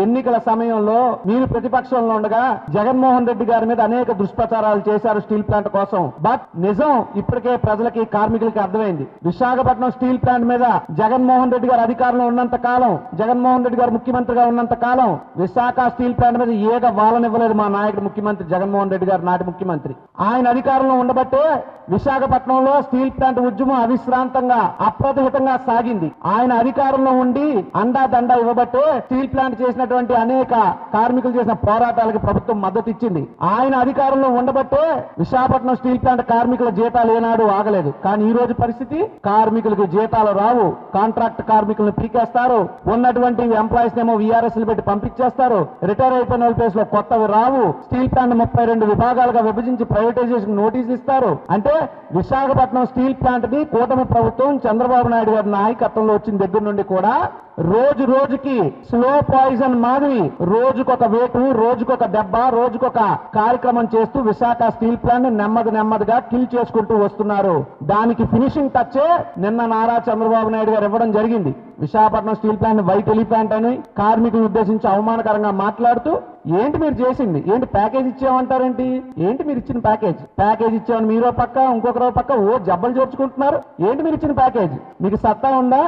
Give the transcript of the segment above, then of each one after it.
ఎన్నికల సమయంలో మీరు ప్రతిపక్షంలో ఉండగా జగన్మోహన్ రెడ్డి గారి మీద అనేక దుష్ప్రచారాలు చేశారు స్టీల్ ప్లాంట్ కోసం. బట్ నిజం ఇప్పటికే ప్రజలకి కార్మికులకి అర్థమైంది. విశాఖపట్నం స్టీల్ ప్లాంట్ మీద జగన్మోహన్ రెడ్డి గారు అధికారంలో ఉన్నంత కాలం, జగన్మోహన్ రెడ్డి గారు ముఖ్యమంత్రిగా ఉన్నంత కాలం విశాఖ స్టీల్ ప్లాంట్ మీద ఏక వాలనివ్వలేదు మా నాయకుడు ముఖ్యమంత్రి జగన్మోహన్ రెడ్డి గారు, నాటి ముఖ్యమంత్రి. ఆయన అధికారంలో ఉండబట్టే విశాఖపట్నంలో స్టీల్ ప్లాంట్ ఉద్యమం అవిశ్రాంతంగా అప్రతిహితంగా సాగింది. ఆయన అధికారంలో ఉండి అండాదండా ఇవ్వబట్టే స్టీల్ ప్లాంట్ చేసినటువంటి అనేక కార్మికులు చేసిన పోరాటాలకు ప్రభుత్వం మద్దతు ఇచ్చింది. ఆయన అధికారంలో ఉండబట్టే విశాఖపట్నం స్టీల్ ప్లాంట్ కార్మికుల జీతాలు ఏనాడు ఆగలేదు. కానీ ఈ రోజు పరిస్థితి, కార్మికులకు జీతాలు రావు, కాంట్రాక్ట్ కార్మికులను పీకేస్తారు, ఉన్నటువంటి ఎంప్లాయీస్ ఏమో VRS పెట్టి పంపించేస్తారు, రిటైర్ అయిపోయిన ప్లేస్ లో కొత్తవి రావు, స్టీల్ ప్లాంట్ 32 విభాగాలుగా విభజించి ప్రైవేటైజేషన్ నోటీస్ ఇస్తారు. అంటే విశాఖపట్నం స్టీల్ ప్లాంట్ ని కూటమి ప్రభుత్వం చంద్రబాబు నాయుడు గారి నాయకత్వంలో వచ్చిన దగ్గర నుండి కూడా రోజు రోజుకి స్లో పాయిజన్ మాదిరి రోజుకొక వేటు, రోజుకొక దెబ్బ, రోజుకొక కార్యక్రమం చేస్తూ విశాఖ స్టీల్ ప్లాంట్ నెమ్మదిగా కిల్ చేసుకుంటూ వస్తున్నారు. దానికి ఫినిషింగ్ టచ్చే నిన్న నారా చంద్రబాబు నాయుడు గారు ఇవ్వడం జరిగింది. Visakhapatnam steel plant white elephant అని కార్మికులను ఉద్దేశించి అవమానకరంగా మాట్లాడుతూ, ఏంటి మీరు చేసింది, ఏంటి ప్యాకేజ్ ఇచ్చామంటారేంటి, ఏంటి మీరు ఇచ్చిన ప్యాకేజ్ ఇచ్చామని మీరో పక్క ఇంకొకరో పక్క ఓ జబ్బలు చేర్చుకుంటున్నారు. ఏంటి మీరు ఇచ్చిన ప్యాకేజ్, మీకు సత్తా ఉందా?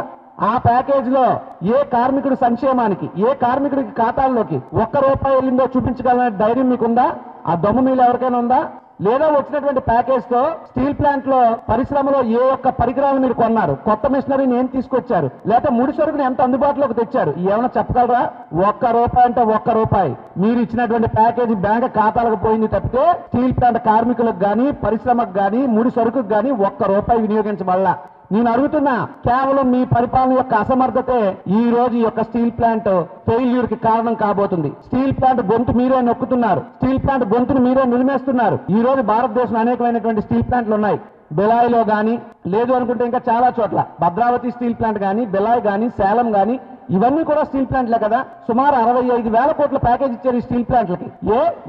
ఆ ప్యాకేజ్ లో ఏ కార్మికుడి సంక్షేమానికి, ఏ కార్మికుడికి ఖాతాల్లోకి ₹1 వెళ్ళిందో చూపించగలనే ధైర్యం మీకుందా? ఆ దమ్ము మీలో ఎవరికైనా ఉందా? లేదా వచ్చినటువంటి ప్యాకేజ్ తో స్టీల్ ప్లాంట్ లో పరిశ్రమలో ఏ ఒక్క పరికరాలు మీరు కొన్నారు, కొత్త మిషనరీని ఏం తీసుకొచ్చారు, లేదా ముడి సరుకుని ఎంత అందుబాటులోకి తెచ్చారు, ఏమైనా చెప్పగలరా? ₹1 అంటే ₹1. మీరు ఇచ్చినటువంటి ప్యాకేజీ బ్యాంక్ ఖాతాలకు పోయింది తప్పితే స్టీల్ ప్లాంట్ కార్మికులకు గానీ, పరిశ్రమకు గానీ, ముడి సరుకుకు గానీ ₹1 వినియోగించబడలా. నేను అడుగుతున్నా, కేవలం మీ పరిపాలన యొక్క అసమర్థతే ఈ రోజు ఈ యొక్క స్టీల్ ప్లాంట్ ఫెయిల్యూర్ కి కారణం కాబోతుంది. స్టీల్ ప్లాంట్ గొంతు మీరే నొక్కుతున్నారు, స్టీల్ ప్లాంట్ గొంతును మీరే నిలిమేస్తున్నారు. ఈ రోజు భారతదేశంలో అనేకమైనటువంటి స్టీల్ ప్లాంట్లు ఉన్నాయి. బెలాయిలో గానీ, లేదు అనుకుంటే ఇంకా చాలా చోట్ల భద్రావతి స్టీల్ ప్లాంట్ గానీ, బెలాయ్ గానీ, సేలం గానీ, ఇవన్నీ కూడా స్టీల్ ప్లాంట్లే కదా. సుమారు 65,000 కోట్ల ప్యాకేజ్ ఇచ్చారు ఈ స్టీల్ ప్లాంట్లకి.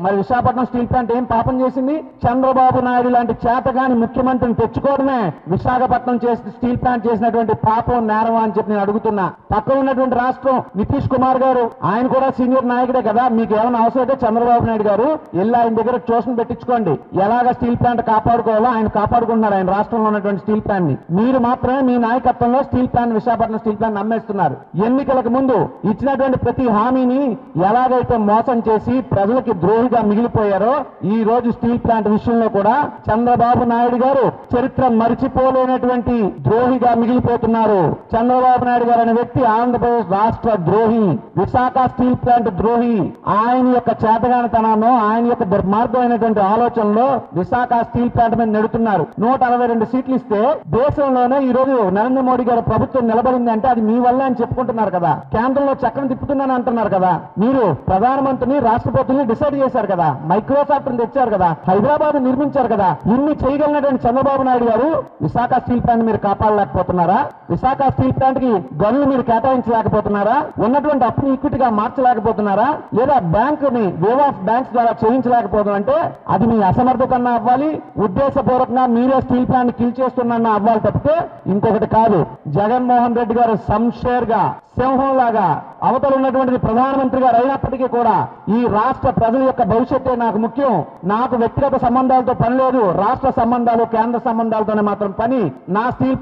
మరి విశాఖపట్నం స్టీల్ ప్లాంట్ ఏం పాపం చేసింది? చంద్రబాబు నాయుడు లాంటి చేతగాని ముఖ్యమంత్రిని తెచ్చుకోవడమే విశాఖపట్నం స్టీల్ ప్లాంట్ చేసినటువంటి పాపం, నేరం అని చెప్పి నేను అడుగుతున్నా. పక్కన ఉన్నటువంటి రాష్ట్రం నితీష్ కుమార్ గారు, ఆయన కూడా సీనియర్ నాయకుడే కదా. మీకు ఏమైనా అవసరం అయితే చంద్రబాబు నాయుడు గారు వెళ్ళి ఆయన దగ్గర ట్యూషన్ పెట్టించుకోండి. ఎలాగ స్టీల్ ప్లాంట్ కాపాడుకోవాలో ఆయన కాపాడుకుంటున్నారు ఆయన రాష్ట్రంలో ఉన్నటువంటి స్టీల్ ప్లాంట్ ని. మీరు మాత్రమే మీ నాయకత్వంలో steel plant, Visakhapatnam steel plant నమ్మేస్తున్నారు. ఎన్నికలకు ముందు ఇచ్చినటువంటి ప్రతి హామీని ఎలాగైతే మోసం చేసి ప్రజలకి ద్రోహిగా మిగిలిపోయారో, ఈ రోజు స్టీల్ ప్లాంట్ విషయంలో కూడా చంద్రబాబు నాయుడు గారు చరిత్ర మరిచిపోలేనటువంటి ద్రోహిగా మిగిలిపోతున్నారు. చంద్రబాబు నాయుడు గారు అనే వ్యక్తి ఆంధ్రప్రదేశ్ రాష్ట్ర ద్రోహి, విశాఖ స్టీల్ ప్లాంట్ ద్రోహి. ఆయన యొక్క చేతగానితనాన్ని, ఆయన యొక్క దుర్మార్గమైనటువంటి ఆలోచనలో విశాఖ స్టీల్ ప్లాంట్ మీద నెడుతున్నారు. 162 సీట్లు ఇస్తే దేశంలోనే ఈ రోజు నరేంద్ర మోడీ గారి ప్రభుత్వం నిలబడింది అంటే అది మీ వల్లే అని చెప్పుకుంటున్నారు కదా. కేంద్రంలో చక్రం తిప్పుతున్నాను అంటున్నారు కదా. మీరు ప్రధానమంత్రిని, రాష్ట్రపతిని డిసైడ్ చేశారు కదా, మైక్రోసాఫ్ట్ తెచ్చారు కదా, హైదరాబాద్ నిర్మించారు కదా. ఇన్ని చేయగలిగినటువంటి చంద్రబాబు నాయుడు గారు విశాఖ స్టీల్ ప్లాంట్ మీరు కాపాడలేకపోతున్నారా? విశాఖ స్టీల్ ప్లాంట్ కి గనులు మీరు కేటాయించలేకపోతున్నారా? ఉన్నటువంటి అప్పుని ఈక్విటీగా మార్చలేకపోతున్నారా? లేదా బ్యాంకుని వేవ్ ఆఫ్ బ్యాంక్స్ ద్వారా చేయించలేకపోతున్నా అంటే అది మీ అసమర్థతన్నా అవ్వాలి, ఉద్దేశపూర్వకంగా మీరే స్టీల్ ప్లాంట్ కిల్ చేస్తున్నా అవ్వాలి తప్పితే ఇంకొకటి కాదు. జగన్మోహన్ రెడ్డి గారు సంషేర్ గా, సింహంలాగా అవతల ఉన్నటువంటి ప్రధానమంత్రి గారు అయినప్పటికీ కూడా ఈ రాష్ట్ర ప్రజల యొక్క భవిష్యత్తే నాకు ముఖ్యం, నాకు వ్యక్తిగత సంబంధాలతో పని లేదు, రాష్ట్ర సంబంధాలు, కేంద్ర సంబంధాలతోనే మాత్రం పని. మా స్టీల్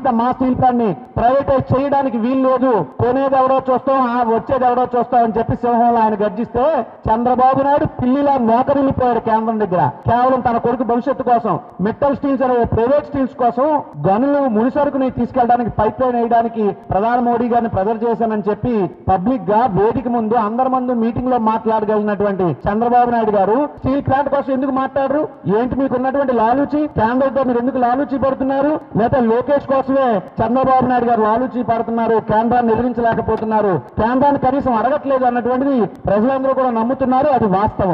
ప్లాంట్ ని ప్రైవేటైజ్ చేయడానికి వీలు లేదు, కొనేది ఎవరో చూస్తాం, వచ్చేది ఎవరో చూస్తాం అని చెప్పి సింహంలో ఆయన గర్జిస్తే చంద్రబాబు నాయుడు పిల్లిలా మోకరిల్లిపోయాడు కేంద్రం దగ్గర. కేవలం తన కొడుకు భవిష్యత్తు కోసం, మెటల్ స్టీల్స్ అనే ప్రైవేట్ స్టీల్స్ కోసం గనులు, ముడి సరుకుని తీసుకెళ్ళడానికి, పైప్ లైన్ వేయడానికి ప్రధాని మోడీ గారిని ప్రెజర్ చేశానని చెప్పి పబ్లిక్ గా వేదిక ముందు అందరి ముందు మీటింగ్ లో మాట్లాడగలిగినటువంటి చంద్రబాబు నాయుడు గారు స్టీల్ ప్లాంట్ కోసం ఎందుకు మాట్లాడరు? ఏంటి మీకు ఉన్నటువంటి లాలూచి? కేంద్రంతో మీరు ఎందుకు లాలూచి పడుతున్నారు? లేదా లోకేష్ కోసమే చంద్రబాబు నాయుడు గారు లాలూచి పడుతున్నారు, కేంద్రాన్ని ఎదిరించలేకపోతున్నారు, కేంద్రాన్ని కనీసం అడగట్లేదు అన్నటువంటిది ప్రజలందరూ కూడా నమ్ముతున్నారు. అది వాస్తవం.